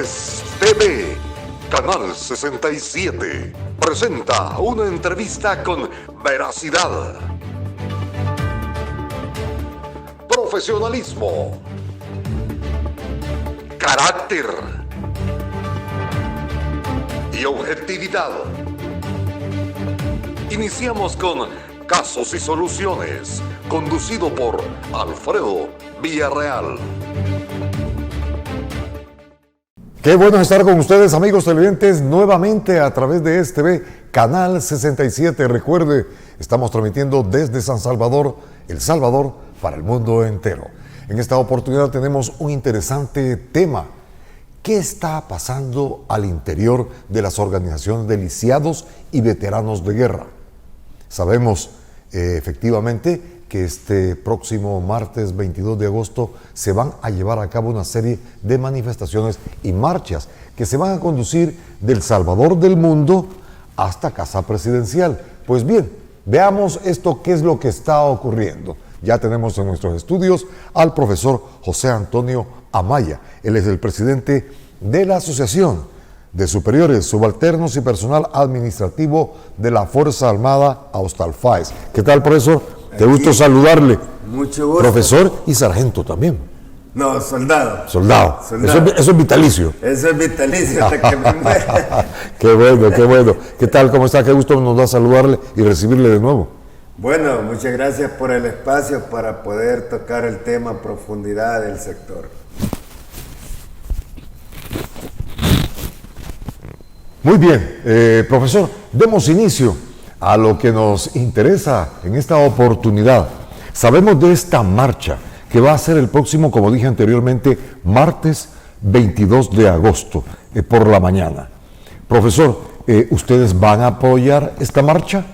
Es TV. Canal 67 presenta una entrevista con veracidad, profesionalismo, carácter y objetividad. Iniciamos con Casos y Soluciones, conducido por Alfredo Villarreal. Qué bueno estar con ustedes, amigos televidentes, nuevamente a través de este Canal 67. Recuerde, estamos transmitiendo desde San Salvador, El Salvador, para el mundo entero. En esta oportunidad tenemos un interesante tema. ¿Qué está pasando al interior de las organizaciones de lisiados y veteranos de guerra? Sabemos efectivamente que este próximo martes 22 de agosto se van a llevar a cabo una serie de manifestaciones y marchas que se van a conducir del Salvador del mundo hasta Casa Presidencial. Pues bien, veamos esto, qué es lo que está ocurriendo. Ya tenemos en nuestros estudios al profesor José Antonio Amaya. Él es el presidente de la Asociación de Superiores, Subalternos y Personal Administrativo de la Fuerza Armada Austalfáez. ¿Qué tal, profesor? Qué gusto saludarle. Mucho gusto. Profesor y sargento también. No, soldado. Soldado. Soldado. Eso es vitalicio. Eso es vitalicio hasta que me muera. Qué bueno, qué bueno. ¿Qué tal? ¿Cómo está? Qué gusto nos da saludarle y recibirle de nuevo. Bueno, muchas gracias por el espacio para poder tocar el tema a profundidad del sector. Muy bien, profesor, demos inicio a lo que nos interesa en esta oportunidad. Sabemos de esta marcha que va a ser el próximo, como dije anteriormente, martes 22 de agosto por la mañana. Profesor, ¿ustedes van a apoyar esta marcha?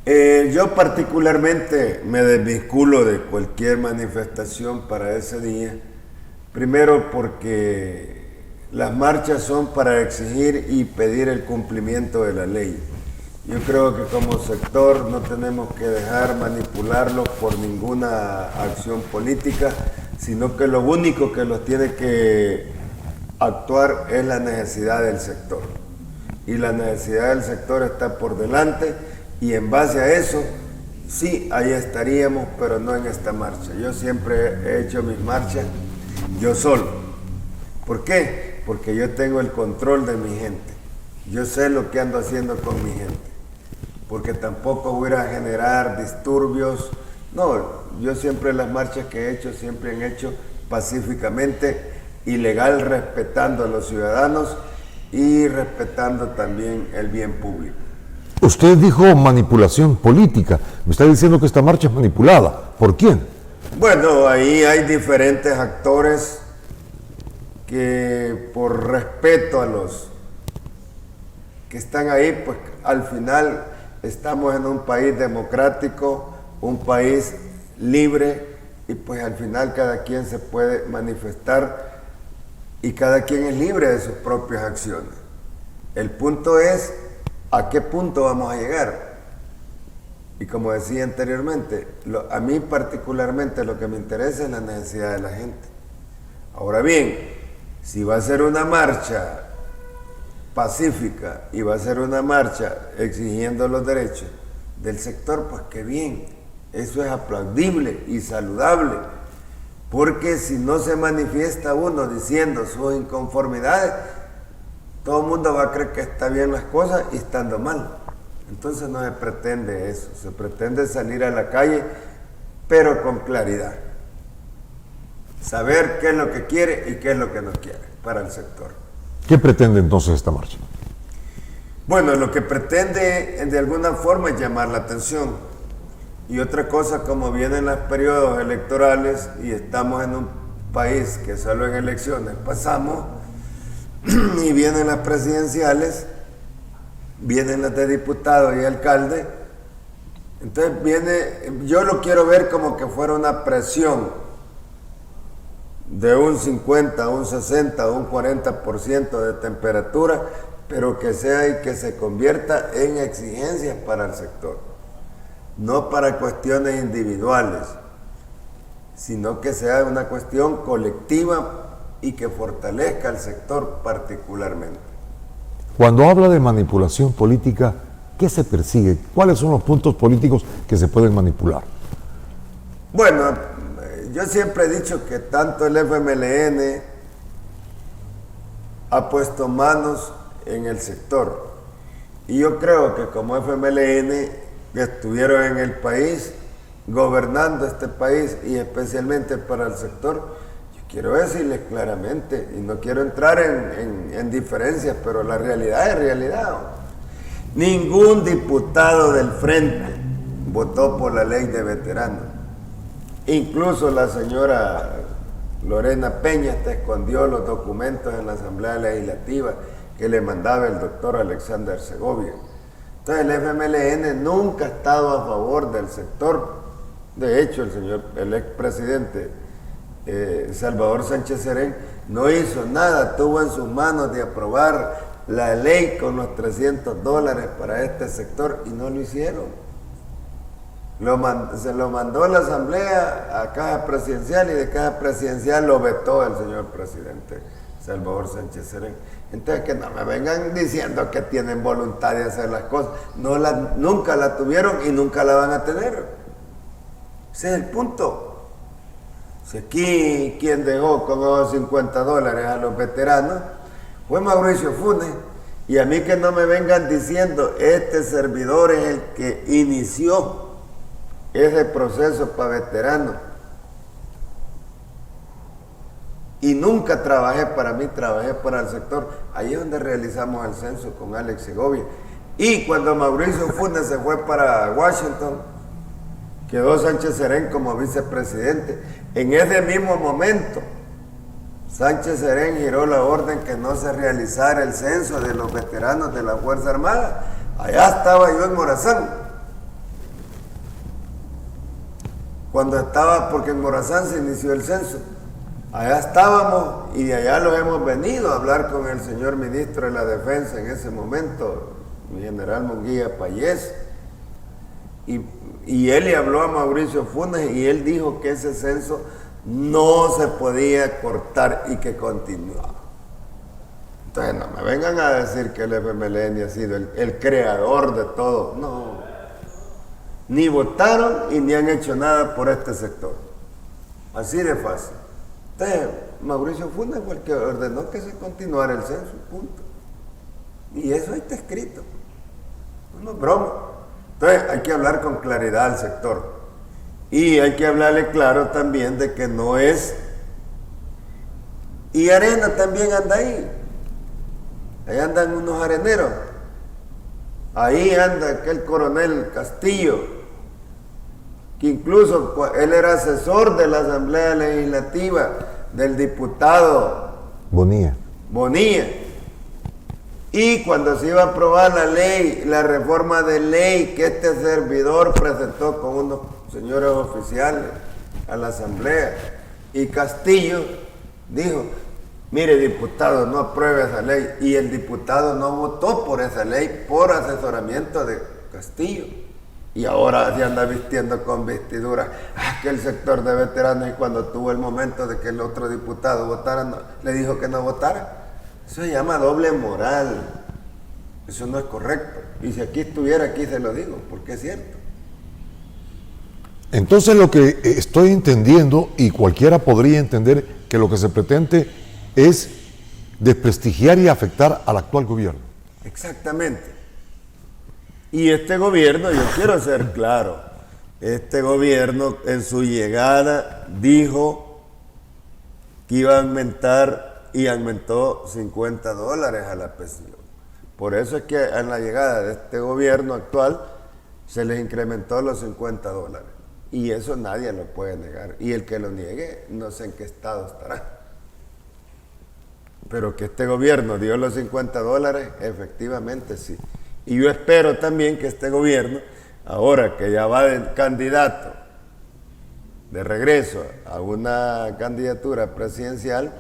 Yo particularmente me desvinculo de cualquier manifestación para ese día. Primero porque las marchas son para exigir y pedir el cumplimiento de la ley. Yo creo que como sector no tenemos que dejar manipularlo por ninguna acción política, sino que lo único que los tiene que actuar es la necesidad del sector. Y la necesidad del sector está por delante y en base a eso, sí, ahí estaríamos, pero no en esta marcha. Yo siempre he hecho mis marchas yo solo. ¿Por qué? Porque yo tengo el control de mi gente. Yo sé lo que ando haciendo con mi gente. Porque tampoco voy a generar disturbios. No, yo siempre las marchas que he hecho, siempre han hecho pacíficamente y legal, respetando a los ciudadanos y respetando también el bien público. Usted dijo manipulación política. Me está diciendo que esta marcha es manipulada. ¿Por quién? Bueno, ahí hay diferentes actores que por respeto a los que están ahí, pues al final estamos en un país democrático, un país libre y pues al final cada quien se puede manifestar y cada quien es libre de sus propias acciones. El punto es a qué punto vamos a llegar. Y como decía anteriormente, a mí particularmente lo que me interesa es la necesidad de la gente. Ahora bien, si va a ser una marcha pacífica y va a ser una marcha exigiendo los derechos del sector, pues qué bien, eso es aplaudible y saludable, porque si no se manifiesta uno diciendo sus inconformidades, todo el mundo va a creer que está bien las cosas y estando mal. Entonces no se pretende eso, se pretende salir a la calle, pero con claridad, saber qué es lo que quiere y qué es lo que no quiere para el sector. ¿Qué pretende entonces esta marcha? Bueno, lo que pretende de alguna forma es llamar la atención. Y otra cosa, como vienen los periodos electorales y estamos en un país que solo en elecciones pasamos, y vienen las presidenciales, vienen las de diputados y alcalde, entonces yo lo quiero ver como que fuera una presión de un 50, un 60, un 40% de temperatura, pero que sea y que se convierta en exigencias para el sector, no para cuestiones individuales, sino que sea una cuestión colectiva y que fortalezca al sector particularmente. Cuando habla de manipulación política, ¿qué se persigue? ¿Cuáles son los puntos políticos que se pueden manipular? Bueno, yo siempre he dicho que tanto el FMLN ha puesto manos en el sector. Y yo creo que como FMLN estuvieron en el país, gobernando este país y especialmente para el sector, yo quiero decirles claramente, y no quiero entrar en diferencias, pero la realidad es realidad. Ningún diputado del Frente votó por la ley de veteranos. Incluso la señora Lorena Peña hasta escondió los documentos en la Asamblea Legislativa que le mandaba el doctor Alexander Segovia. Entonces el FMLN nunca ha estado a favor del sector. De hecho, el expresidente Salvador Sánchez Serén no hizo nada, tuvo en sus manos de aprobar la ley con los $300 para este sector y no lo hicieron. Se lo mandó a la Asamblea a Caja Presidencial y de Caja Presidencial lo vetó el señor presidente Salvador Sánchez Serén. Entonces que no me vengan diciendo que tienen voluntad de hacer las cosas. Nunca la tuvieron y nunca la van a tener. Ese es el punto. Si aquí quien dejó con esos $50 a los veteranos fue Mauricio Funes. Y a mí que no me vengan diciendo, este servidor es el que inició ese proceso para veteranos. Y nunca trabajé para mí, trabajé para el sector. Ahí es donde realizamos el censo con Alex Segovia. Y cuando Mauricio Funes se fue para Washington, quedó Sánchez Serén como vicepresidente. En ese mismo momento, Sánchez Serén giró la orden que no se realizara el censo de los veteranos de la Fuerza Armada. Allá estaba yo en Morazán. Porque en Morazán se inició el censo. Allá estábamos y de allá lo hemos venido a hablar con el señor ministro de la Defensa en ese momento, mi general Munguía Payés. Y él le habló a Mauricio Funes y él dijo que ese censo no se podía cortar y que continuaba. Entonces no me vengan a decir que el FMLN ha sido el creador de todo. No. Ni votaron y ni han hecho nada por este sector. Así de fácil. Entonces, Mauricio Funes fue el que ordenó que se continuara el censo, punto. Y eso ahí está escrito. No es broma. Entonces, hay que hablar con claridad al sector. Y hay que hablarle claro también de que no es... Y Arena también anda ahí. Ahí andan unos areneros. Ahí anda aquel coronel Castillo, que incluso él era asesor de la Asamblea Legislativa del diputado Bonilla. Y cuando se iba a aprobar la ley, la reforma de ley que este servidor presentó con unos señores oficiales a la Asamblea, y Castillo dijo, mire diputado, no apruebe esa ley, y el diputado no votó por esa ley por asesoramiento de Castillo. Y ahora se anda vistiendo con vestiduras. Que el sector de veteranos, y cuando tuvo el momento de que el otro diputado votara, le dijo que no votara. Eso se llama doble moral. Eso no es correcto. Y si aquí estuviera, aquí se lo digo, porque es cierto. Entonces lo que estoy entendiendo, y cualquiera podría entender, que lo que se pretende es desprestigiar y afectar al actual gobierno. Exactamente. Y este gobierno, yo quiero ser claro, este gobierno en su llegada dijo que iba a aumentar y aumentó $50 a la pensión. Por eso es que en la llegada de este gobierno actual se les incrementó los $50. Y eso nadie lo puede negar. Y el que lo niegue, no sé en qué estado estará. Pero que este gobierno dio los $50, efectivamente sí. Y yo espero también que este gobierno, ahora que ya va de candidato de regreso a una candidatura presidencial,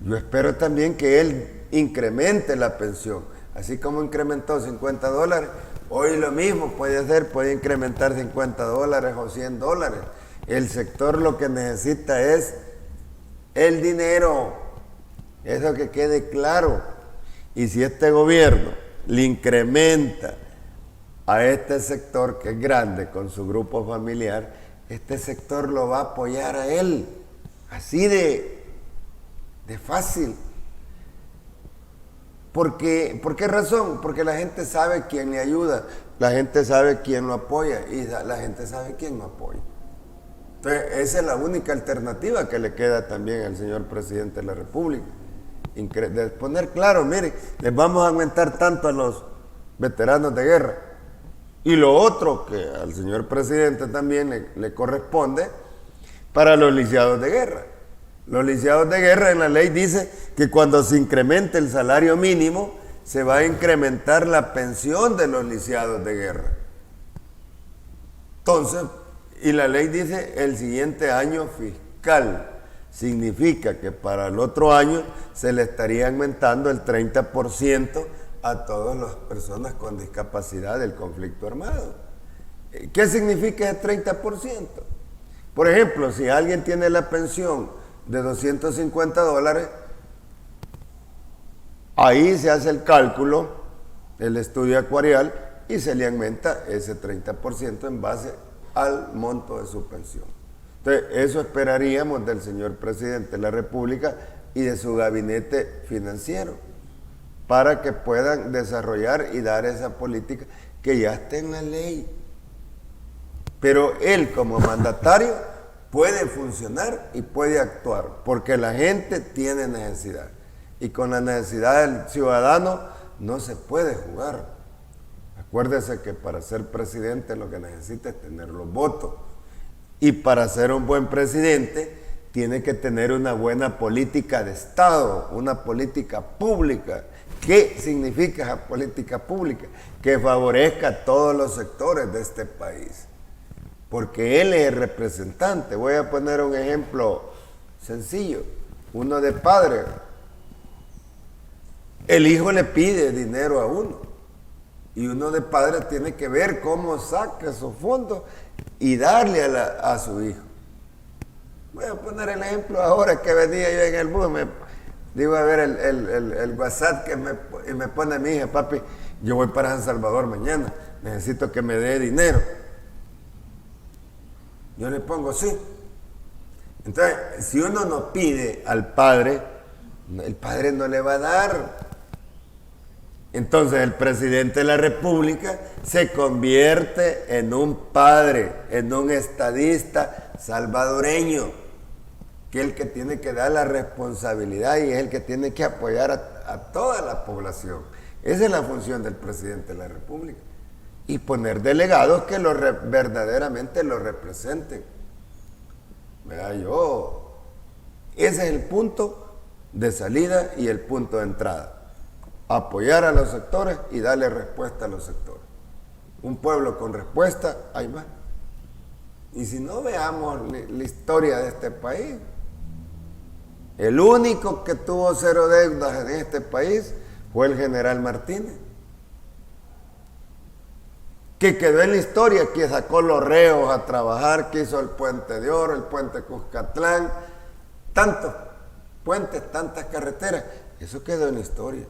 yo espero también que él incremente la pensión. Así como incrementó $50, hoy lo mismo puede hacer, puede incrementar $50 o $100. El sector lo que necesita es el dinero. Eso que quede claro. Y si este gobierno le incrementa a este sector que es grande con su grupo familiar, este sector lo va a apoyar a él. Así de fácil. ¿Por qué razón? Porque la gente sabe quién le ayuda, la gente sabe quién lo apoya y la gente sabe quién no apoya. Entonces, esa es la única alternativa que le queda también al señor presidente de la República. De poner claro, mire, les vamos a aumentar tanto a los veteranos de guerra. Y lo otro que al señor presidente también le corresponde para los lisiados de guerra. Los lisiados de guerra, en la ley dice que cuando se incremente el salario mínimo, se va a incrementar la pensión de los lisiados de guerra. Entonces, y la ley dice el siguiente año fiscal. Significa que para el otro año se le estaría aumentando el 30% a todas las personas con discapacidad del conflicto armado. ¿Qué significa ese 30%? Por ejemplo, si alguien tiene la pensión de $250, ahí se hace el cálculo, el estudio actuarial, y se le aumenta ese 30% en base al monto de su pensión. Entonces, eso esperaríamos del señor presidente de la República y de su gabinete financiero, para que puedan desarrollar y dar esa política que ya está en la ley. Pero él, como mandatario, puede funcionar y puede actuar, porque la gente tiene necesidad. Y con la necesidad del ciudadano no se puede jugar. Acuérdese que para ser presidente lo que necesita es tener los votos. Y para ser un buen presidente tiene que tener una buena política de Estado, una política pública. ¿Qué significa esa política pública? Que favorezca a todos los sectores de este país. Porque él es el representante. Voy a poner un ejemplo sencillo. Uno de padre. El hijo le pide dinero a uno. Y uno de padre tiene que ver cómo saca esos fondos y darle a su hijo. Voy a poner el ejemplo ahora que venía yo en el bus. Digo, a ver el WhatsApp y me pone mi hija: papi, yo voy para San Salvador mañana. Necesito que me dé dinero. Yo le pongo sí. Entonces, si uno no pide al padre, el padre no le va a dar. Entonces, el presidente de la República se convierte en un padre, en un estadista salvadoreño, que es el que tiene que dar la responsabilidad y es el que tiene que apoyar a toda la población. Esa es la función del presidente de la República. Y poner delegados que verdaderamente lo representen. Ese es el punto de salida y el punto de entrada. Apoyar a los sectores y darle respuesta a los sectores. Un pueblo con respuesta, hay más. Y si no, veamos la historia de este país. El único que tuvo cero deudas en este país fue el general Martínez, que quedó en la historia, que sacó los reos a trabajar, que hizo el Puente de Oro, el Puente Cuscatlán, tantos puentes, tantas carreteras. Eso quedó en la historia.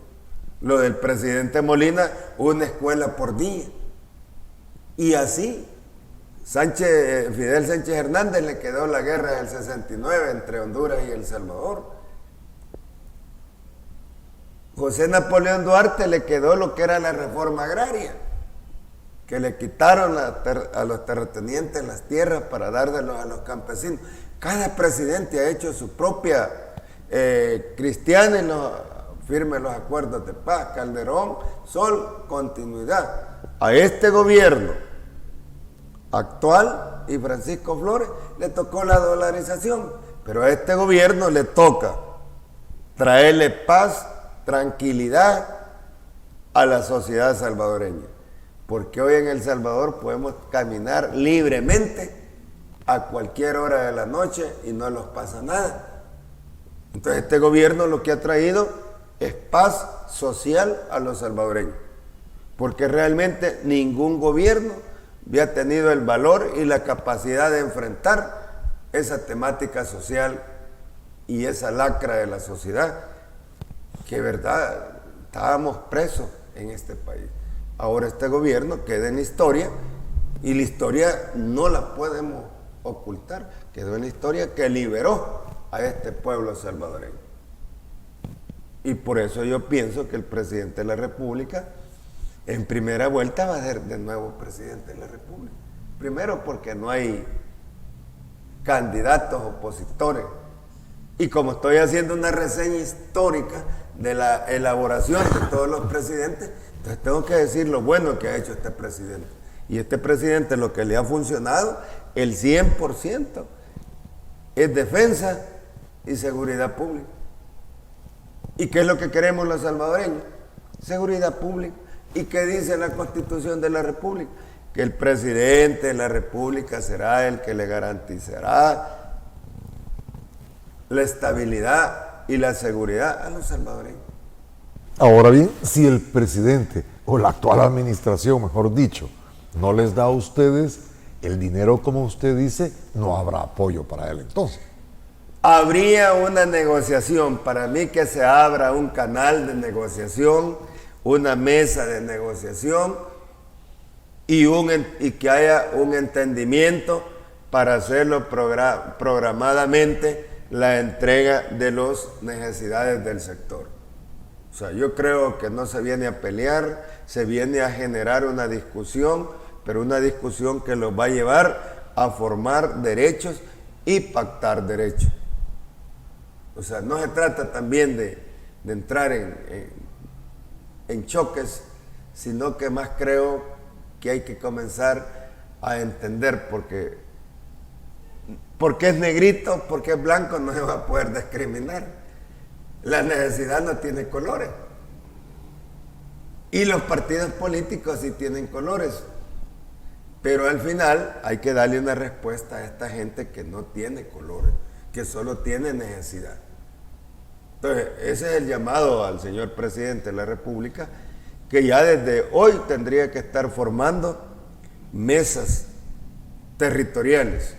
Lo del presidente Molina, una escuela por día. Y así, Fidel Sánchez Hernández le quedó la guerra del 69 entre Honduras y El Salvador. José Napoleón Duarte le quedó lo que era la reforma agraria, que le quitaron a los terratenientes las tierras para dárselos a los campesinos. Cada presidente ha hecho su propia cristiana, firme los acuerdos de paz. Calderón, Sol, continuidad. A este gobierno actual y Francisco Flores le tocó la dolarización, pero a este gobierno le toca traerle paz, tranquilidad a la sociedad salvadoreña, porque hoy en El Salvador podemos caminar libremente a cualquier hora de la noche y no nos pasa nada. Entonces este gobierno lo que ha traído es paz social a los salvadoreños, porque realmente ningún gobierno había tenido el valor y la capacidad de enfrentar esa temática social y esa lacra de la sociedad que verdad estábamos presos en este país. Ahora este gobierno queda en la historia y la historia no la podemos ocultar. Quedó en la historia que liberó a este pueblo salvadoreño. Y por eso yo pienso que el presidente de la República en primera vuelta va a ser de nuevo presidente de la República. Primero porque no hay candidatos opositores. Y como estoy haciendo una reseña histórica de la elaboración de todos los presidentes, entonces tengo que decir lo bueno que ha hecho este presidente. Y este presidente lo que le ha funcionado, el 100%, es defensa y seguridad pública. ¿Y qué es lo que queremos los salvadoreños? Seguridad pública. ¿Y qué dice la Constitución de la República? Que el presidente de la República será el que le garantizará la estabilidad y la seguridad a los salvadoreños. Ahora bien, si el presidente o la actual administración, mejor dicho, no les da a ustedes el dinero como usted dice, no habrá apoyo para él entonces. Habría una negociación, para mí que se abra un canal de negociación, una mesa de negociación y que haya un entendimiento para hacerlo programadamente la entrega de las necesidades del sector. O sea, yo creo que no se viene a pelear, se viene a generar una discusión, pero una discusión que los va a llevar a formar derechos y pactar derechos. O sea, no se trata también de entrar en choques, sino que más creo que hay que comenzar a entender porque es negrito, porque es blanco, no se va a poder discriminar. La necesidad no tiene colores. Y los partidos políticos sí tienen colores. Pero al final hay que darle una respuesta a esta gente que no tiene colores, que solo tiene necesidad. Entonces, ese es el llamado al señor presidente de la República, que ya desde hoy tendría que estar formando mesas territoriales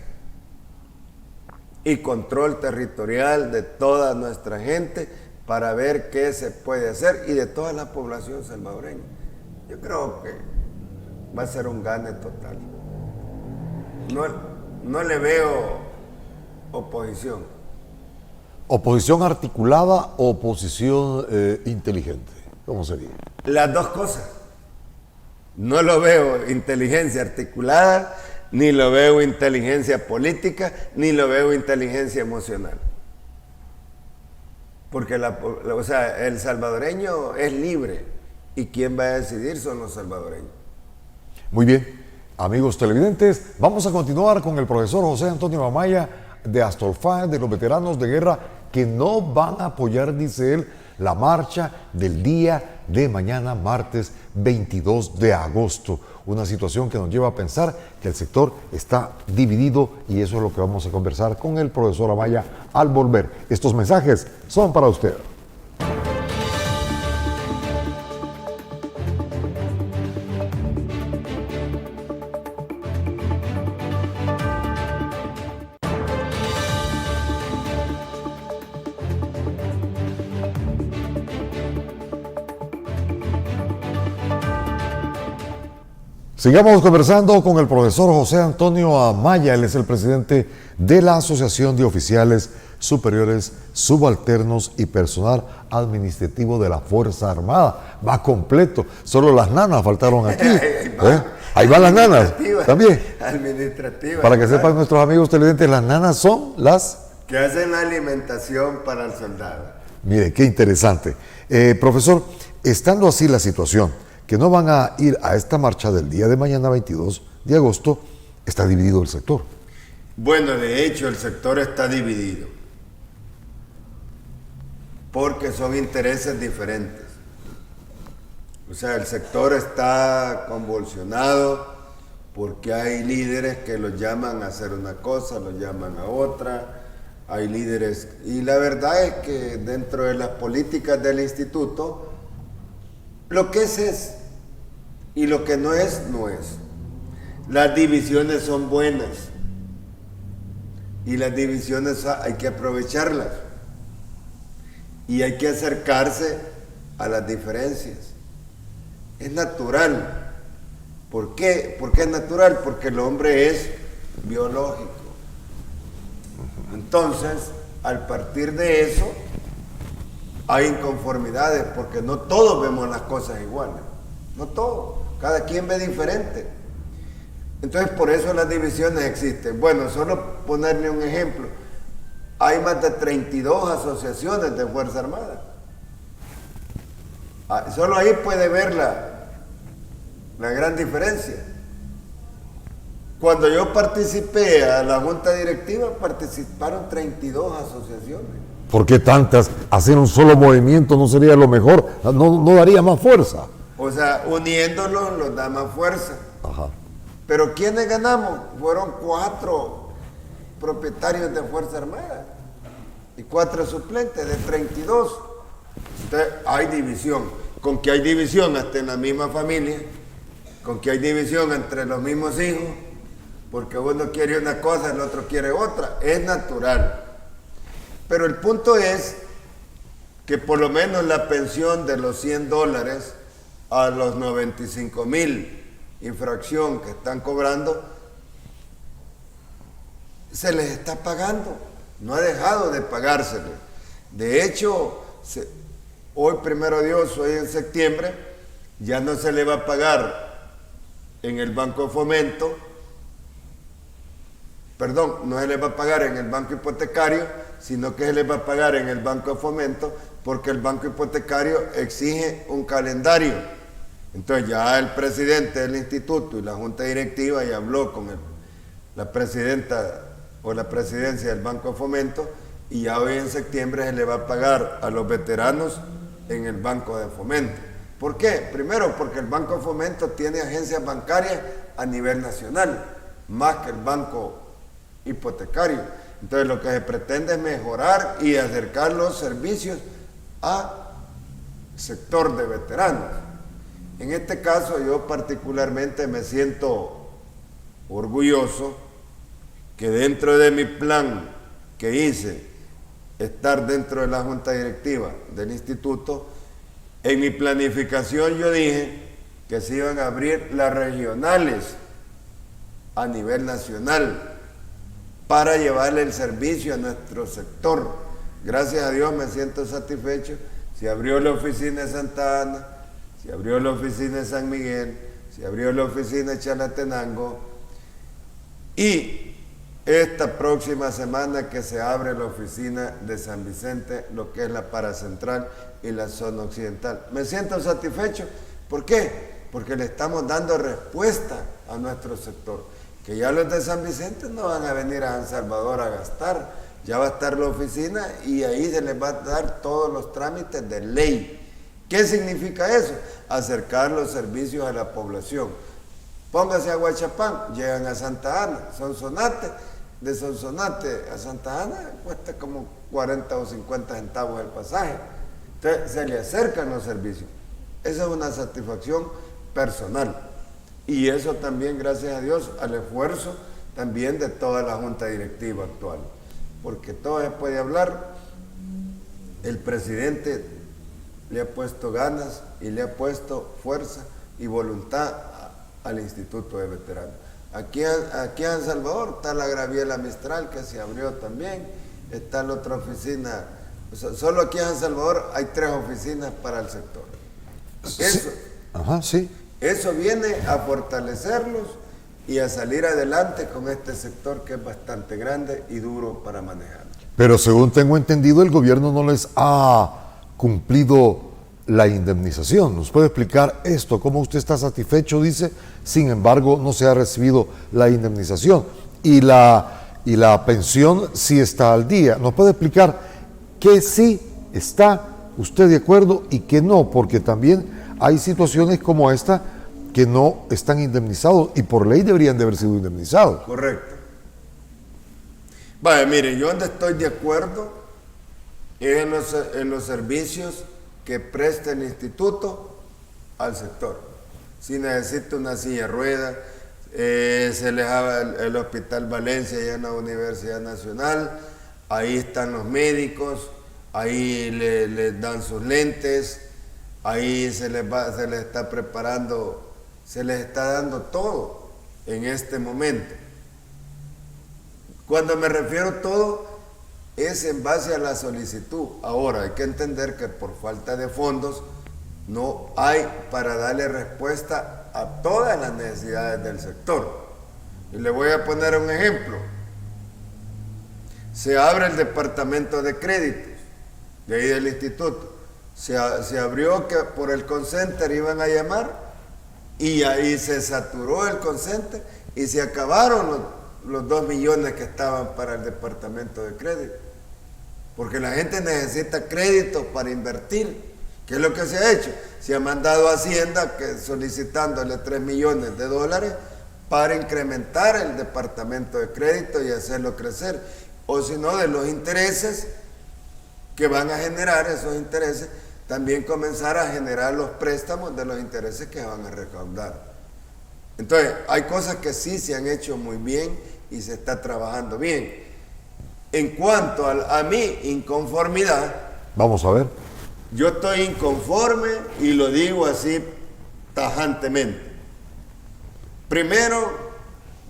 y control territorial de toda nuestra gente para ver qué se puede hacer y de toda la población salvadoreña. Yo creo que va a ser un gane total. No le veo oposición. ¿Oposición articulada o oposición inteligente? ¿Cómo sería? Las dos cosas. No lo veo inteligencia articulada, ni lo veo inteligencia política, ni lo veo inteligencia emocional. Porque el salvadoreño es libre y quien va a decidir son los salvadoreños. Muy bien, amigos televidentes, vamos a continuar con el profesor José Antonio Amaya de Astolfá, de los veteranos de guerra, que no van a apoyar, dice él, la marcha del día de mañana, martes 22 de agosto. Una situación que nos lleva a pensar que el sector está dividido y eso es lo que vamos a conversar con el profesor Amaya al volver. Estos mensajes son para usted. Sigamos conversando con el profesor José Antonio Amaya. Él es el presidente de la Asociación de Oficiales Superiores Subalternos y Personal Administrativo de la Fuerza Armada. Va completo, solo las nanas faltaron aquí. Ahí van las nanas también. Administrativa. Para que sepan nuestros amigos televidentes, las nanas son las que hacen la alimentación para el soldado. Mire, qué interesante. Profesor, estando así la situación, que no van a ir a esta marcha del día de mañana 22 de agosto, está dividido el sector. Bueno, de hecho el sector está dividido porque son intereses diferentes. O sea, el sector está convulsionado porque hay líderes que los llaman a hacer una cosa, los llaman a otra. Hay líderes, y la verdad es que dentro de las políticas del instituto, lo que es, y lo que no es, no es. Las divisiones son buenas, y las divisiones hay que aprovecharlas. y hay que acercarse a las diferencias. Es natural. ¿Por qué? ¿Por qué es natural? Porque el hombre es biológico. Entonces, al partir de eso, hay inconformidades, porque no todos vemos las cosas iguales. No todos. Cada quien ve diferente. Entonces, por eso las divisiones existen. Bueno, solo ponerle un ejemplo. Hay más de 32 asociaciones de Fuerza Armada. Solo ahí puede ver la gran diferencia. Cuando yo participé a la junta directiva, participaron 32 asociaciones. ¿Por qué tantas? Hacer un solo movimiento no sería lo mejor, no daría más fuerza. O sea, uniéndolos los da más fuerza. Ajá. Pero ¿quiénes ganamos? Fueron 4 propietarios de Fuerza Armada y 4 suplentes de 32. Entonces, hay división. Con que hay división hasta en la misma familia, con que hay división entre los mismos hijos, porque uno quiere una cosa, el otro quiere otra. Es natural. Pero el punto es que por lo menos la pensión de los $100 a los 95,000 infracción que están cobrando, se les está pagando. No ha dejado de pagársele. De hecho, hoy, primero Dios, hoy en septiembre, ya no se le va a pagar en el Banco Fomento, perdón, no se le va a pagar en el Banco Hipotecario, sino que se le va a pagar en el Banco Fomento, porque el Banco Hipotecario exige un calendario. Entonces ya el presidente del instituto y la junta directiva ya habló con la presidenta o la presidencia del Banco Fomento, y ya hoy en septiembre se le va a pagar a los veteranos en el Banco de Fomento. ¿Por qué? Primero, porque el Banco de Fomento tiene agencias bancarias a nivel nacional, más que el Banco Hipotecario. Entonces lo que se pretende es mejorar y acercar los servicios al sector de veteranos. En este caso yo particularmente me siento orgulloso que dentro de mi plan que hice, estar dentro de la junta directiva del instituto, en mi planificación yo dije que se iban a abrir las regionales a nivel nacional para llevarle el servicio a nuestro sector. Gracias a Dios me siento satisfecho. Se abrió la oficina de Santa Ana, se abrió la oficina de San Miguel, se abrió la oficina de Chalatenango, y esta próxima semana que se abre la oficina de San Vicente, lo que es la Paracentral y la zona occidental. Me siento satisfecho. ¿Por qué? Porque le estamos dando respuesta a nuestro sector. Que ya los de San Vicente no van a venir a San Salvador a gastar. Ya va a estar la oficina y ahí se les va a dar todos los trámites de ley. ¿Qué significa eso? Acercar los servicios a la población. Póngase a Huachapán, llegan a Santa Ana, Sonsonate. De Sonsonate a Santa Ana cuesta como 40 o 50 centavos el pasaje. Entonces se le acercan los servicios. Esa es una satisfacción personal. Y eso también, gracias a Dios, al esfuerzo también de toda la junta directiva actual. Porque todo se puede hablar. El presidente le ha puesto ganas y le ha puesto fuerza y voluntad al Instituto de Veteranos. Aquí en San Salvador está la Graviela Mistral, que se abrió también. Está la otra oficina. O sea, solo aquí en San Salvador hay 3 oficinas para el sector. Eso, Ajá, sí. Eso viene a fortalecerlos y a salir adelante con este sector que es bastante grande y duro para manejar. Pero según tengo entendido, el gobierno no les ha cumplido la indemnización. ¿Nos puede explicar esto? ¿Cómo usted está satisfecho? Dice, sin embargo, no se ha recibido la indemnización. Y la pensión sí está al día. ¿Nos puede explicar qué sí está usted de acuerdo y qué no? Porque también hay situaciones como esta que no están indemnizados y por ley deberían de haber sido indemnizados. Correcto. Vaya, mire, yo donde estoy de acuerdo es en los servicios que presta el instituto al sector. Si necesita una silla de ruedas, se les da el Hospital Valencia y en la Universidad Nacional, ahí están los médicos, ahí le dan sus lentes, ahí se les está preparando, se les está dando todo en este momento. Cuando me refiero a todo, es en base a la solicitud. Ahora, hay que entender que por falta de fondos no hay para darle respuesta a todas las necesidades del sector. Y le voy a poner un ejemplo. Se abre el departamento de créditos, de ahí del instituto. Se abrió que por el call center iban a llamar y ahí se saturó el call center y se acabaron los 2 millones que estaban para el departamento de crédito. Porque la gente necesita crédito para invertir. ¿Qué es lo que se ha hecho? Se ha mandado a Hacienda solicitándole 3 millones de dólares para incrementar el departamento de crédito y hacerlo crecer. O si no, de los intereses que van a generar esos intereses, también comenzar a generar los préstamos de los intereses que van a recaudar. Entonces, hay cosas que sí se han hecho muy bien y se está trabajando bien. En cuanto a mi inconformidad, Vamos a ver. yo estoy inconforme y lo digo así tajantemente. Primero,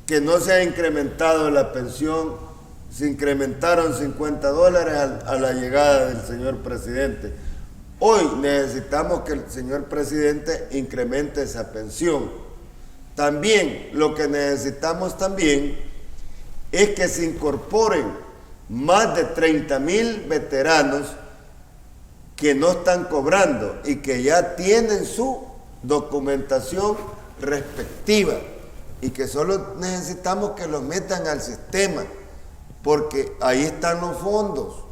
que no se ha incrementado la pensión. Se incrementaron $50 a la llegada del señor presidente. Hoy necesitamos que el señor presidente incremente esa pensión. También lo que necesitamos también es que se incorporen más de 30,000 veteranos que no están cobrando y que ya tienen su documentación respectiva y que solo necesitamos que los metan al sistema, porque ahí están los fondos.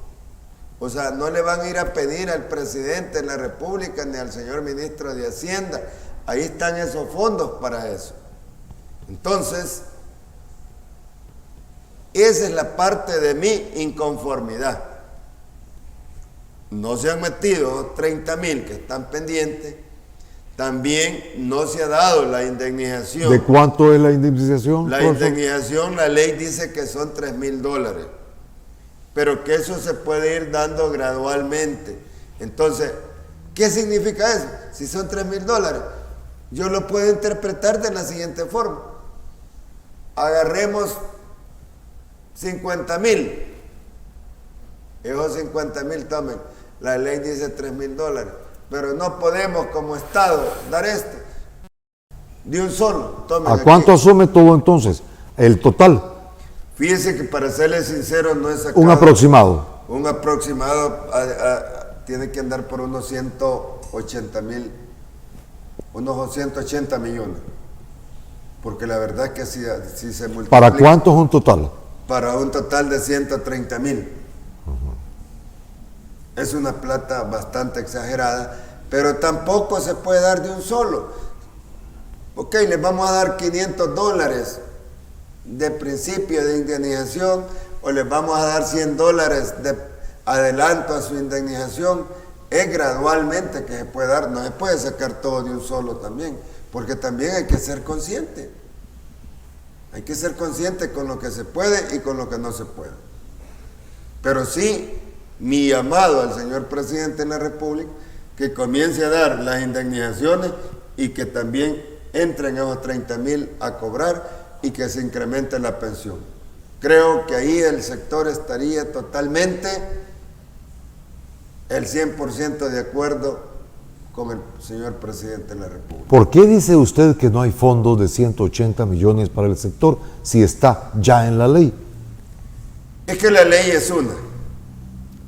O sea, no le van a ir a pedir al presidente de la República ni al señor ministro de Hacienda. Ahí están esos fondos para eso. Entonces, esa es la parte de mi inconformidad. No se han metido 30,000 que están pendientes. También no se ha dado la indemnización. ¿De cuánto es la indemnización? La indemnización, la ley dice que son $3,000, pero que eso se puede ir dando gradualmente. Entonces, ¿qué significa eso? Si son $3,000, yo lo puedo interpretar de la siguiente forma. Agarremos 50,000. Esos 50,000 tomen. La ley dice $3,000, pero no podemos como Estado dar esto de un solo. Tomen ¿A aquí. cuánto asume todo entonces? El total. Fíjese que para serle sincero no es sacado. Un aproximado. Un aproximado tiene que andar por unos 180,000, unos 180 millones. Porque la verdad es que si se multiplica. ¿Para cuánto es un total? Para un total de 130,000. Es una plata bastante exagerada, pero tampoco se puede dar de un solo. Ok, les vamos a dar $500 de principio de indemnización, o les vamos a dar $100 de adelanto a su indemnización. Es gradualmente que se puede dar, no se puede sacar todo de un solo también, porque también hay que ser consciente. Hay que ser consciente con lo que se puede y con lo que no se puede. Pero sí, mi llamado al señor presidente de la República, que comience a dar las indemnizaciones y que también entren esos 30,000 a cobrar y que se incremente la pensión. Creo que ahí el sector estaría totalmente el 100% de acuerdo con el señor presidente de la República. ¿Por qué dice usted que no hay fondos de 180 millones para el sector si está ya en la ley? Es que la ley es una.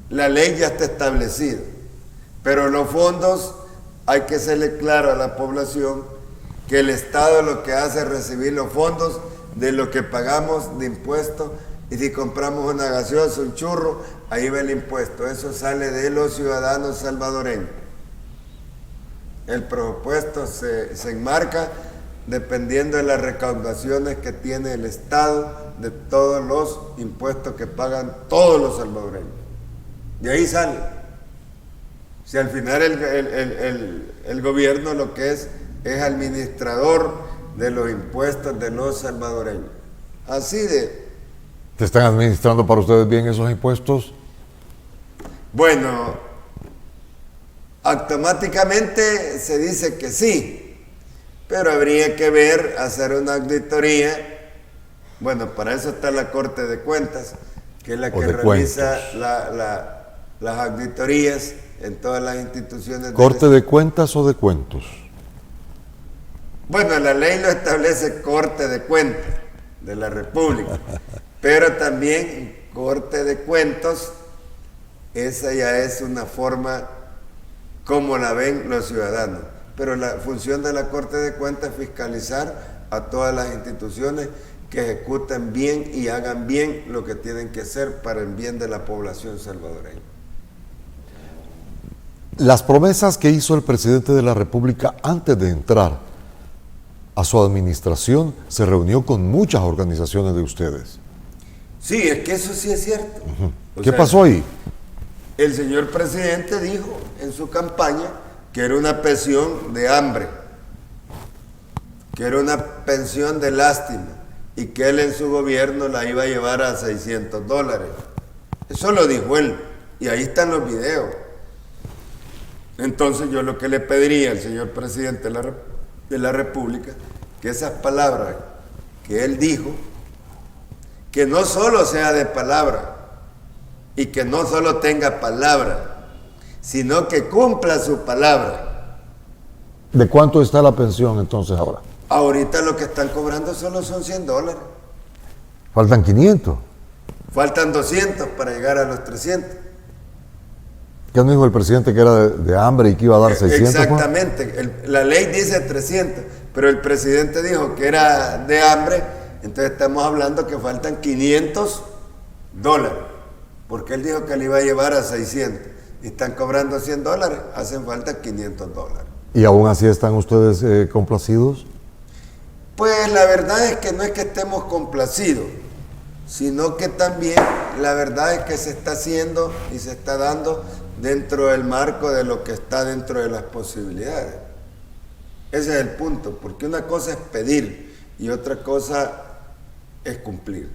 La ley ya está establecida. Pero los fondos, hay que serle claro a la población que el Estado lo que hace es recibir los fondos de lo que pagamos de impuestos, y si compramos una gaseosa, un churro, ahí va el impuesto. Eso sale de los ciudadanos salvadoreños. El presupuesto se enmarca dependiendo de las recaudaciones que tiene el Estado de todos los impuestos que pagan todos los salvadoreños. De ahí sale. Si al final el gobierno lo que es administrador de los impuestos de los salvadoreños. Así de... ¿Te están administrando para ustedes bien esos impuestos? Bueno, automáticamente se dice que sí, pero habría que ver, hacer una auditoría. Bueno, para eso está la Corte de Cuentas, que es la que revisa las auditorías en todas las instituciones. ¿Corte de Cuentas o de Cuentos? Bueno, la ley lo establece Corte de Cuentas de la República, pero también Corte de Cuentos, esa ya es una forma como la ven los ciudadanos. Pero la función de la Corte de Cuentas es fiscalizar a todas las instituciones que ejecuten bien y hagan bien lo que tienen que hacer para el bien de la población salvadoreña. Las promesas que hizo el presidente de la República antes de entrar a su administración, se reunió con muchas organizaciones de ustedes. Sí, es que eso sí es cierto. ¿Qué pasó ahí? El señor presidente dijo en su campaña que era una pensión de hambre, que era una pensión de lástima y que él en su gobierno la iba a llevar a $600. Eso lo dijo él y ahí están los videos. Entonces yo lo que le pediría al señor presidente de la República, que esas palabras que él dijo, que no solo sea de palabra y que no solo tenga palabra, sino que cumpla su palabra. ¿De cuánto está la pensión entonces ahora? Ahorita lo que están cobrando solo son $100. Faltan 500. Faltan 200 para llegar a los 300. ¿Qué nos dijo el presidente, que era de hambre y que iba a dar 600? Exactamente, la ley dice 300, pero el presidente dijo que era de hambre, entonces estamos hablando que faltan $500, porque él dijo que le iba a llevar a 600, y están cobrando $100, hacen falta $500. ¿Y aún así están ustedes complacidos? Pues la verdad es que no es que estemos complacidos, sino que también la verdad es que se está haciendo y se está dando dentro del marco de lo que está dentro de las posibilidades. Ese es el punto, porque una cosa es pedir y otra cosa es cumplir.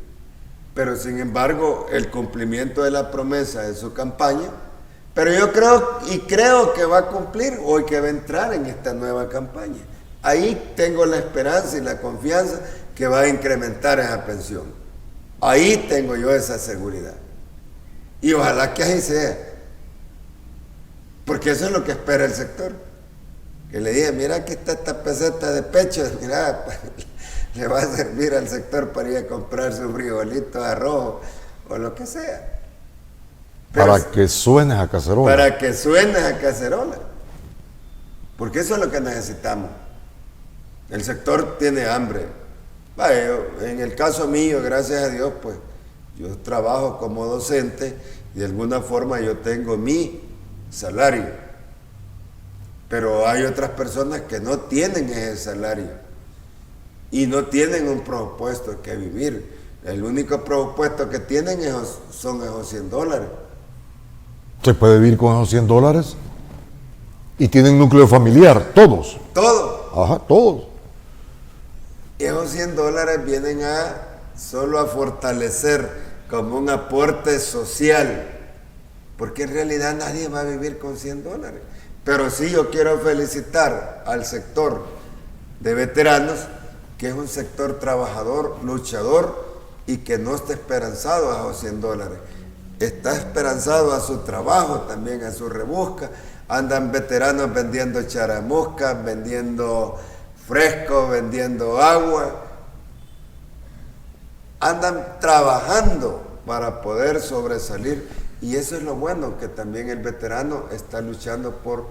Pero sin embargo, el cumplimiento de la promesa de su campaña, pero yo creo que va a cumplir o que va a entrar en esta nueva campaña. Ahí tengo la esperanza y la confianza que va a incrementar esa pensión. Ahí tengo yo esa seguridad. Y ojalá que así sea. Porque eso es lo que espera el sector. Que le diga, mira, aquí está esta peseta de pecho, mira, le va a servir al sector para ir a comprar su frijolito de arroz o lo que sea. Pero para que suene a cacerola. Para que suene a cacerola. Porque eso es lo que necesitamos. El sector tiene hambre. Vaya, en el caso mío, gracias a Dios, pues yo trabajo como docente y de alguna forma yo tengo mi salario. Pero hay otras personas que no tienen ese salario y no tienen un presupuesto que vivir. El único presupuesto que tienen son esos $100. ¿Se puede vivir con esos $100? Y tienen núcleo familiar, todos. Todo. Ajá, todos. Esos $100 vienen solo a fortalecer como un aporte social, porque en realidad nadie va a vivir con $100. Pero sí, yo quiero felicitar al sector de veteranos, que es un sector trabajador, luchador y que no está esperanzado a esos $100. Está esperanzado a su trabajo, también a su rebusca. Andan veteranos vendiendo charamuscas, vendiendo fresco, vendiendo agua. Andan trabajando para poder sobresalir. Y eso es lo bueno, que también el veterano está luchando por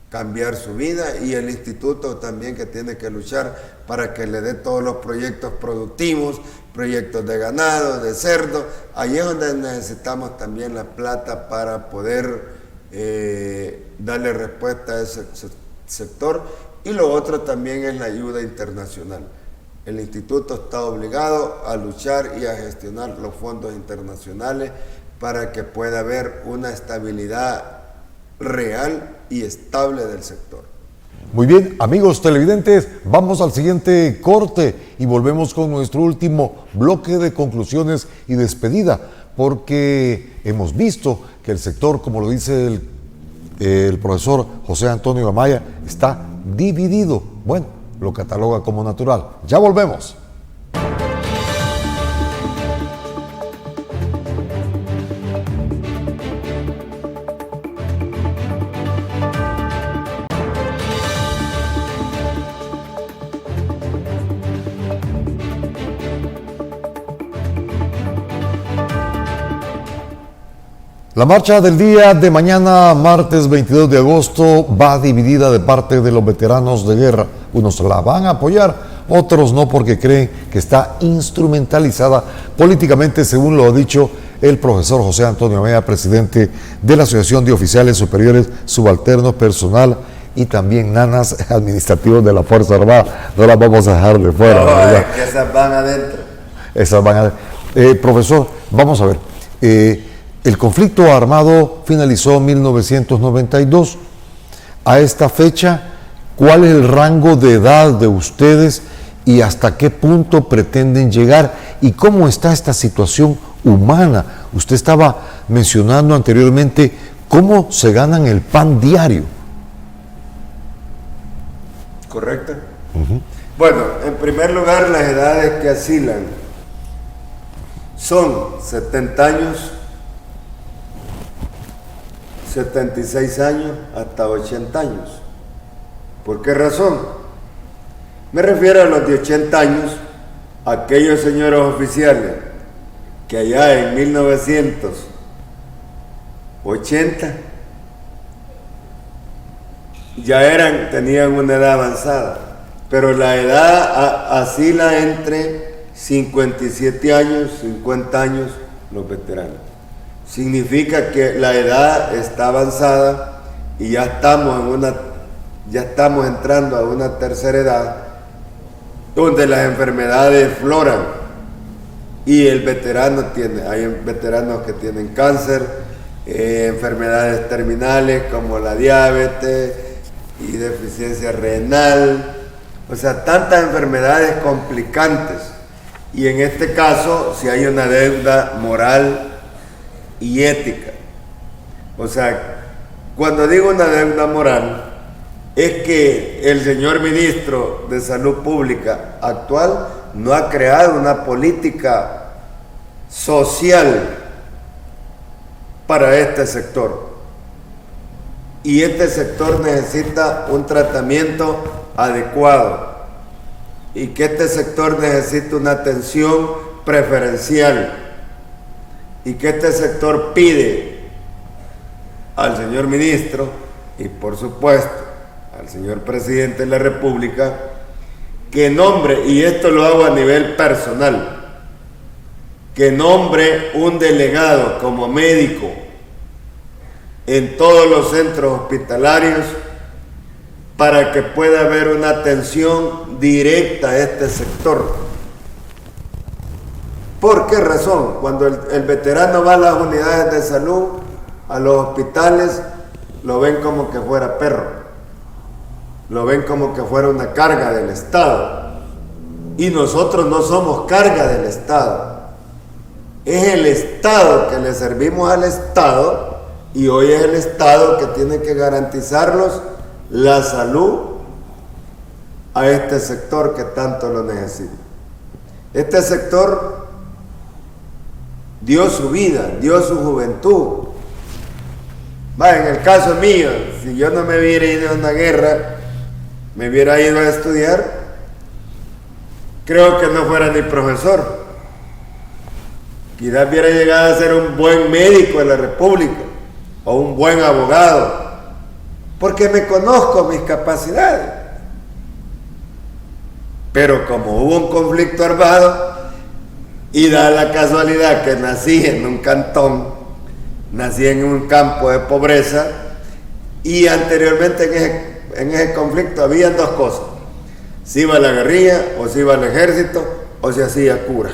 cambiar su vida y el instituto también, que tiene que luchar para que le dé todos los proyectos productivos, proyectos de ganado, de cerdo. Ahí es donde necesitamos también la plata para poder darle respuesta a ese sector. Y lo otro también es la ayuda internacional. El instituto está obligado a luchar y a gestionar los fondos internacionales para que pueda haber una estabilidad real y estable del sector. Muy bien, amigos televidentes, vamos al siguiente corte y volvemos con nuestro último bloque de conclusiones y despedida, porque hemos visto que el sector, como lo dice el profesor José Antonio Amaya, está dividido. Bueno, lo cataloga como natural. Ya volvemos. La marcha del día de mañana, martes 22 de agosto, va dividida de parte de los veteranos de guerra. Unos la van a apoyar, otros no, porque creen que está instrumentalizada políticamente, según lo ha dicho el profesor José Antonio Amaya, presidente de la Asociación de Oficiales Superiores Subalternos Personal y también nanas administrativos de la Fuerza Armada. No las vamos a dejar de fuera. No, es que esas van adentro. Esas van adentro. Profesor, vamos a ver. El conflicto armado finalizó en 1992. A esta fecha, ¿cuál es el rango de edad de ustedes y hasta qué punto pretenden llegar? ¿Y cómo está esta situación humana? Usted estaba mencionando anteriormente cómo se ganan el pan diario. Correcto. Bueno, en primer lugar, las edades que oscilan son 70 años, 76 años hasta 80 años. ¿Por qué razón? Me refiero a los de 80 años, aquellos señores oficiales que allá en 1980 ya tenían una edad avanzada, pero la edad oscila entre 57 años, 50 años los veteranos. Significa que la edad está avanzada y ya estamos entrando a una tercera edad donde las enfermedades floran y el veterano hay veteranos que tienen cáncer, enfermedades terminales como la diabetes y deficiencia renal, o sea, tantas enfermedades complicantes. Y en este caso, si hay una deuda moral y ética. O sea, cuando digo una deuda moral, es que el señor ministro de Salud Pública actual no ha creado una política social para este sector. Y este sector necesita un tratamiento adecuado. Y que este sector necesita una atención preferencial. Y que este sector pide al señor ministro y por supuesto al señor presidente de la República que nombre, y esto lo hago a nivel personal, que nombre un delegado como médico en todos los centros hospitalarios para que pueda haber una atención directa a este sector. ¿Por qué razón? Cuando el veterano va a las unidades de salud, a los hospitales, lo ven como que fuera perro, lo ven como que fuera una carga del Estado. Y nosotros no somos carga del Estado. Es el Estado que le servimos al Estado y hoy es el Estado que tiene que garantizarlos la salud a este sector que tanto lo necesita. Este sector dio su vida, dio su juventud. En el caso mío, si yo no me hubiera ido a una guerra, me hubiera ido a estudiar, creo que no fuera ni profesor. Quizás hubiera llegado a ser un buen médico de la República o un buen abogado, porque me conozco mis capacidades. Pero como hubo un conflicto armado, y da la casualidad que nací en un cantón, nací en un campo de pobreza, y anteriormente en ese conflicto había dos cosas: si iba a la guerrilla, o si iba al ejército, o se hacía cura.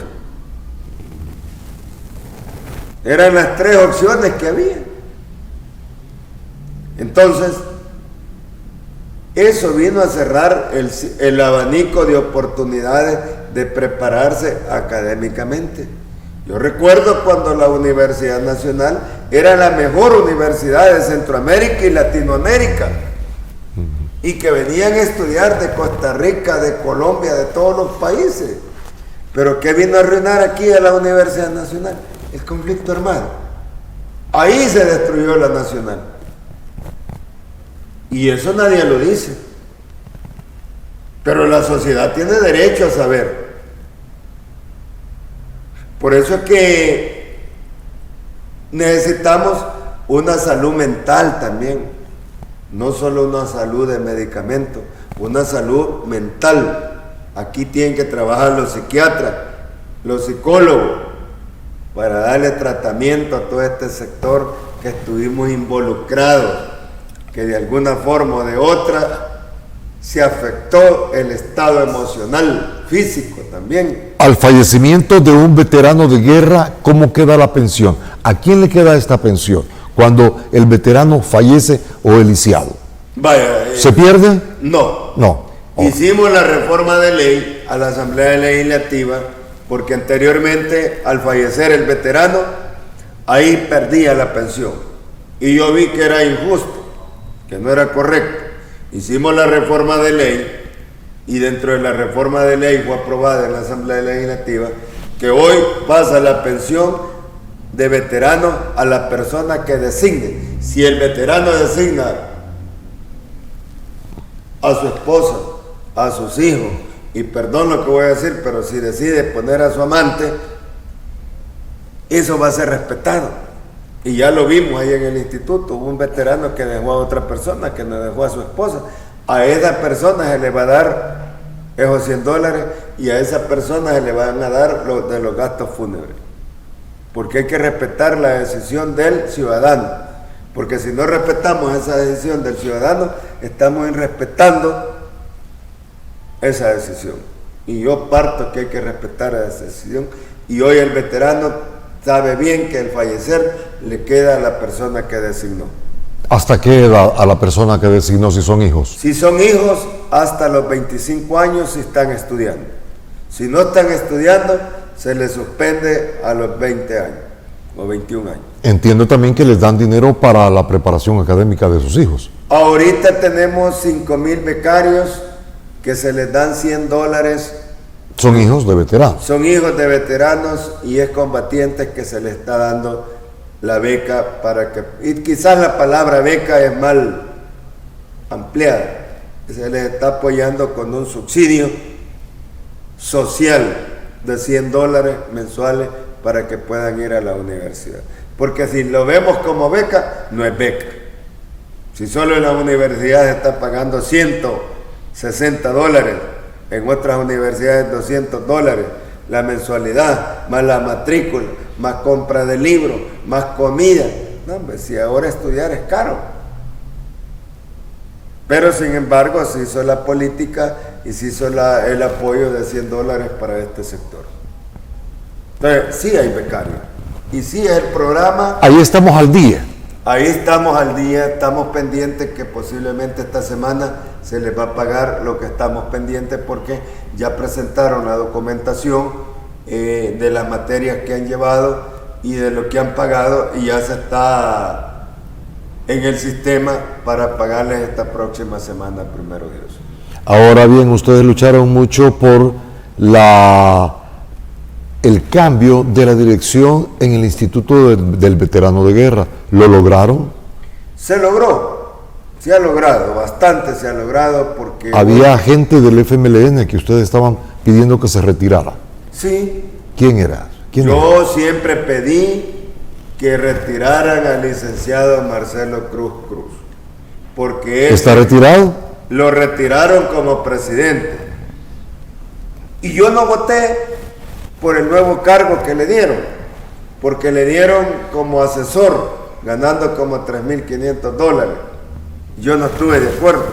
Eran las tres opciones que había. Entonces, eso vino a cerrar el abanico de oportunidades de prepararse académicamente. Yo recuerdo cuando la Universidad Nacional era la mejor universidad de Centroamérica y Latinoamérica. Y que venían a estudiar de Costa Rica, de Colombia, de todos los países. Pero ¿qué vino a arruinar aquí a la Universidad Nacional? El conflicto armado. Ahí se destruyó la Nacional. Y eso nadie lo dice. Pero la sociedad tiene derecho a saber. Por eso es que necesitamos una salud mental también. No solo una salud de medicamentos, una salud mental. Aquí tienen que trabajar los psiquiatras, los psicólogos, para darle tratamiento a todo este sector que estuvimos involucrados, que de alguna forma o de otra se afectó el estado emocional, físico también. Al fallecimiento de un veterano de guerra, ¿cómo queda la pensión? ¿A quién le queda esta pensión cuando el veterano fallece o es lisiado? Vaya, ¿Se pierde? No. No. Hicimos la reforma de ley a la Asamblea Legislativa porque anteriormente, al fallecer el veterano, ahí perdía la pensión. Y yo vi que era injusto, que no era correcto. Hicimos la reforma de ley y dentro de la reforma de ley fue aprobada en la Asamblea Legislativa que hoy pasa la pensión de veterano a la persona que designe. Si el veterano designa a su esposa, a sus hijos, y perdón lo que voy a decir, pero si decide poner a su amante, eso va a ser respetado. Y ya lo vimos ahí en el instituto, hubo un veterano que dejó a otra persona, que no dejó a su esposa. A esa persona se le va a dar esos $100 y a esa persona se le van a dar de los gastos fúnebres. Porque hay que respetar la decisión del ciudadano. Porque si no respetamos esa decisión del ciudadano, estamos irrespetando esa decisión. Y yo parto que hay que respetar esa decisión. Y hoy el veterano sabe bien que al fallecer le queda a la persona que designó. ¿Hasta qué edad a la persona que designó, si son hijos? Si son hijos, hasta los 25 años si están estudiando. Si no están estudiando, se les suspende a los 20 años o 21 años. Entiendo también que les dan dinero para la preparación académica de sus hijos. Ahorita tenemos 5,000 becarios que se les dan $100. Son hijos de veteranos. Son hijos de veteranos y excombatientes que se les está dando la beca para que... Y quizás la palabra beca es mal ampliada. Se les está apoyando con un subsidio social de $100 mensuales para que puedan ir a la universidad. Porque si lo vemos como beca, no es beca. Si solo en la universidad se está pagando $160, en otras universidades $200, la mensualidad, más la matrícula, más compra de libros, más comida. No, hombre, si ahora estudiar es caro. Pero sin embargo se hizo la política y se hizo el apoyo de $100 para este sector. Entonces, sí hay becarios. Y sí es el programa. Ahí estamos al día. Ahí estamos al día, estamos pendientes que posiblemente esta semana se les va a pagar lo que estamos pendientes porque ya presentaron la documentación de las materias que han llevado y de lo que han pagado y ya se está en el sistema para pagarles esta próxima semana, primero Dios. Ahora bien, ustedes lucharon mucho por el cambio de la dirección en el Instituto del Veterano de Guerra. ¿Lo lograron? Se logró, se ha logrado, bastante se ha logrado porque... Había gente del FMLN que ustedes estaban pidiendo que se retirara. Sí. ¿Quién era? Yo siempre pedí que retiraran al licenciado Marcelo Cruz, porque ¿Está retirado? Lo retiraron como presidente. Y yo no voté por el nuevo cargo que le dieron, porque le dieron como asesor, ganando como $3,500. Yo no estuve de acuerdo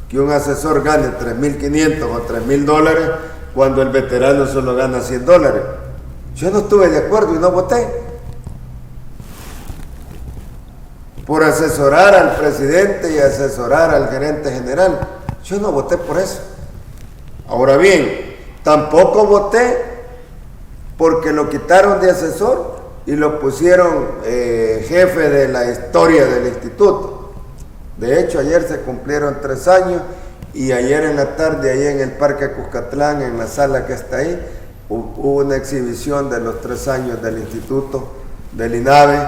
que un asesor gane $3,500 o $3,000 cuando el veterano solo gana $100. Yo no estuve de acuerdo y no voté. Por asesorar al presidente y asesorar al gerente general. Yo no voté por eso. Ahora bien, tampoco voté porque lo quitaron de asesor y lo pusieron jefe de la historia del instituto. De hecho, ayer se cumplieron 3 años y ayer en la tarde, ahí en el Parque Cuscatlán, en la sala que está ahí, hubo una exhibición de los 3 años del instituto, del INAVE.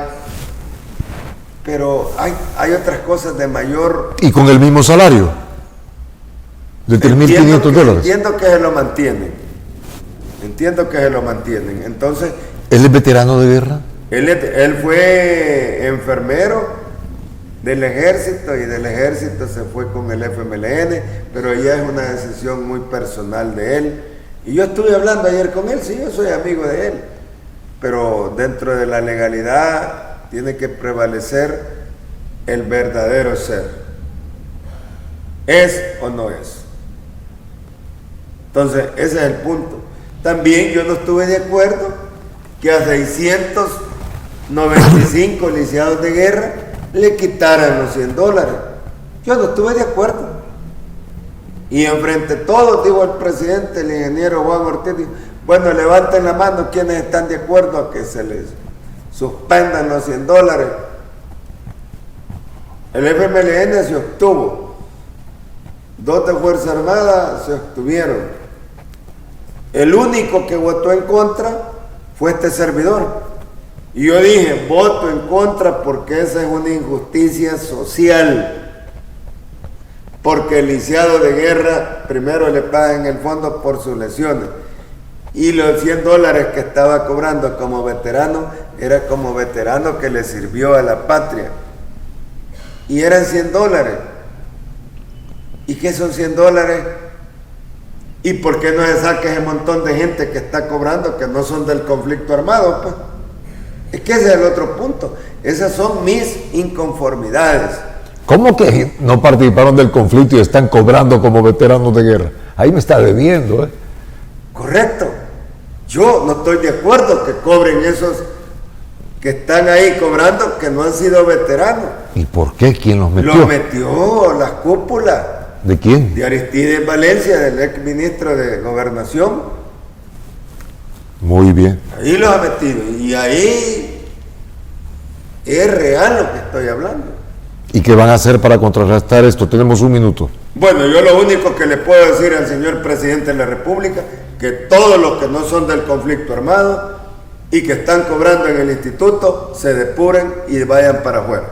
Pero hay otras cosas de mayor... ¿Y con el mismo salario? ¿De $3.500? Entiendo que se lo mantienen. Entonces... ¿Él es veterano de guerra? Él fue enfermero del ejército y del ejército se fue con el FMLN, pero ya es una decisión muy personal de él. Y yo estuve hablando ayer con él, sí, yo soy amigo de él, pero dentro de la legalidad tiene que prevalecer el verdadero ser. ¿Es o no es? Entonces, ese es el punto. También yo no estuve de acuerdo que a 695 lisiados de guerra le quitaran los $100. Yo no estuve de acuerdo. Y enfrente de todos, dijo el presidente, el ingeniero Juan Ortiz, dijo, bueno, levanten la mano quienes están de acuerdo a que se les suspendan los $100. El FMLN se obtuvo. 2 de Fuerza Armada se obtuvieron. El único que votó en contra fue este servidor. Y yo dije, voto en contra porque esa es una injusticia social. Porque el lisiado de guerra primero le pagan el fondo por sus lesiones. Y los $100 que estaba cobrando como veterano, era como veterano que le sirvió a la patria. Y eran $100. ¿Y qué son $100? ¿Y por qué no se saca ese montón de gente que está cobrando que no son del conflicto armado? Pues? Es que ese es el otro punto. Esas son mis inconformidades. ¿Cómo que no participaron del conflicto y están cobrando como veteranos de guerra? Ahí me está debiendo, ¿eh? Correcto. Yo no estoy de acuerdo que cobren esos que están ahí cobrando que no han sido veteranos. ¿Y por qué? ¿Quién los metió? Los metió las cúpulas. ¿De quién? De Aristides Valencia, del ex ministro de Gobernación. Muy bien. Ahí los ha metido. Y ahí es real lo que estoy hablando. ¿Y qué van a hacer para contrarrestar esto? Tenemos 1 minuto. Bueno, yo lo único que le puedo decir al señor presidente de la República, que todos los que no son del conflicto armado y que están cobrando en el instituto, se depuren y vayan para afuera.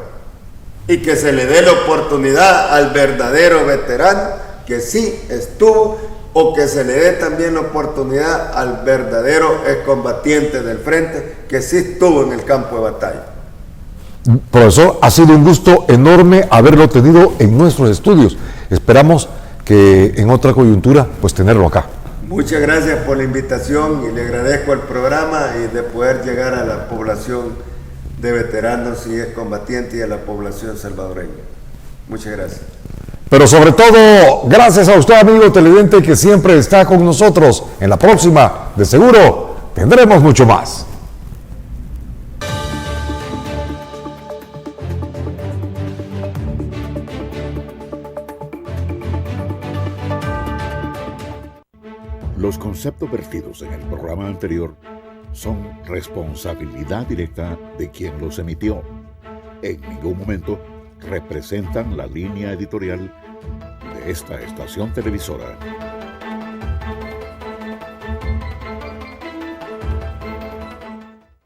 Y que se le dé la oportunidad al verdadero veterano que sí estuvo, o que se le dé también la oportunidad al verdadero excombatiente del frente que sí estuvo en el campo de batalla. Profesor, ha sido un gusto enorme haberlo tenido en nuestros estudios. Esperamos que en otra coyuntura, pues tenerlo acá. Muchas gracias por la invitación y le agradezco el programa y de poder llegar a la población de veteranos y excombatientes y a la población salvadoreña. Muchas gracias. Pero sobre todo, gracias a usted, amigo televidente, que siempre está con nosotros. En la próxima, de seguro, tendremos mucho más. Los conceptos vertidos en el programa anterior son responsabilidad directa de quien los emitió. En ningún momento representan la línea editorial de esta estación televisora.